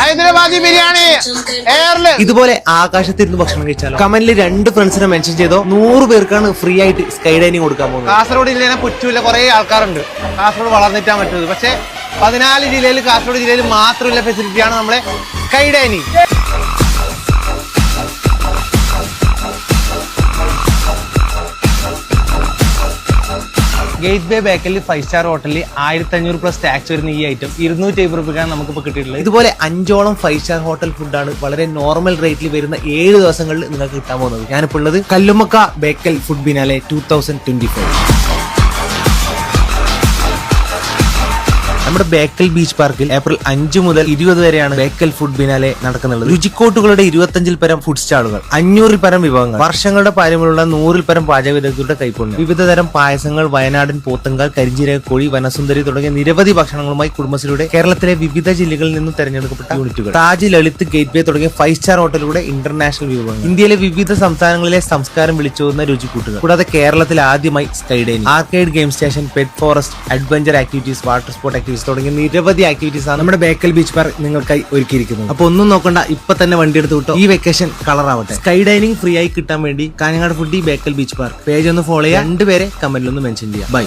ഹൈദരാബാദി ബിരിയാണി എയർല്. ഇതുപോലെ ആകാശത്തിരുന്ന് ഭക്ഷണം കഴിച്ചാലോ? കമന്റിൽ 2 ഫ്രണ്ട്സിനെ മെൻഷൻ ചെയ്തോ. 100 പേർക്കാണ് ഫ്രീ ആയിട്ട് സ്കൈ ഡൈനിങ് കൊടുക്കാൻ പോകുന്നത്. കാസർഗോഡ് ജില്ലയിലെ പുറ്റൂല കുറെ ആൾക്കാരുണ്ട് കാസർഗോഡ് വളർന്നിട്ടാൻ പറ്റുന്നത്. പക്ഷെ 14 ജില്ലയിൽ കാസർഗോഡ് ജില്ലയിൽ മാത്രമുള്ള ഫെസിലിറ്റിയാണ് നമ്മളെ സ്കൈ ഡൈനിങ്. ഗേറ്റ് വേ ബേക്കലിൽ 5 സ്റ്റാർ ഹോട്ടലിൽ 1500+ ടാക്സ് വരുന്ന ഈ ഐറ്റം 250 രൂപയ്ക്കാണ് നമുക്കിപ്പോൾ കിട്ടിയിട്ടുള്ളത്. ഇതുപോലെ 5ഓളം 5 സ്റ്റാർ ഹോട്ടൽ ഫുഡാണ് വളരെ നോർമൽ റേറ്റിൽ വരുന്ന 7 ദിവസങ്ങളിൽ നിങ്ങൾക്ക് കിട്ടാൻ പോകുന്നത്. ഞാനിപ്പോൾ ഉള്ളത് കല്ലുമക്ക ബേക്കൽ ഫുഡ് ബിനാലെ 2025. നമ്മുടെ ബേക്കൽ ബീച്ച് പാർക്കിൽ ഏപ്രിൽ 5 മുതൽ 20 വരെയാണ് ബേക്കൽ ഫുഡ് ബിനാലെ നടക്കുന്നത്. രുചിക്കോട്ടുകളുടെ 25-ൽ പരം ഫുഡ് സ്റ്റാളുകൾ, 500-ൽ പരം വിഭവങ്ങൾ, വർഷങ്ങളുടെ പാരമ്പര്യമുള്ള 100-ൽ പരം പാചക വിദഗ്ധരുടെ കൈപ്പുണ്യം, വിവിധ തരം പായസങ്ങൾ, വയനാടൻ പോത്തങ്കാൽ, കരിഞ്ജീരക കോഴി, വനസുന്ദരി തുടങ്ങിയ നിരവധി ഭക്ഷണങ്ങളുമായി കുടുംബശ്രീയുടെ കേരളത്തിലെ വിവിധ ജില്ലകളിൽ നിന്നും തെരഞ്ഞെടുക്കപ്പെട്ട യൂണിറ്റുകൾ, താജ്, ലളിത്, ഗേറ്റ് വേ തുടങ്ങിയ 5 സ്റ്റാർ ഹോട്ടലുകളുടെ ഇന്റർനാഷണൽ വിഭവങ്ങൾ, ഇന്ത്യയിലെ വിവിധ സംസ്ഥാനങ്ങളിലെ സംസ്കാരം വിളിച്ചോതുന്ന രുചിക്കൂട്ടുകൾ, കൂടാതെ കേരളത്തിൽ ആദ്യമായി sky dining, arcade game station, pet forest, adventure activities, water sport activities തുടങ്ങിയ നിരവധി ആക്ടിവിറ്റീസ് ആണ് നമ്മുടെ ബേക്കൽ ബീച്ച് പാർക്ക് നിങ്ങൾക്കായി ഒരുക്കിയിരിക്കുന്നത്. അപ്പൊ ഒന്നും നോക്കണ്ട, ഇപ്പൊ തന്നെ വണ്ടി എടുത്ത് വിട്ടോ. ഈ വെക്കേഷൻ കളർ ആവട്ടെ. സ്കൈ ഡൈനിങ് ഫ്രീ ആയി കിട്ടാൻ വേണ്ടി Kanhangad foodie Bekal beach park page ഒന്ന് ഫോളോ ചെയ്യാം. 2 പേരെ കമന്റിൽ ഒന്ന് മെൻഷൻ ചെയ്യാം. ബൈ.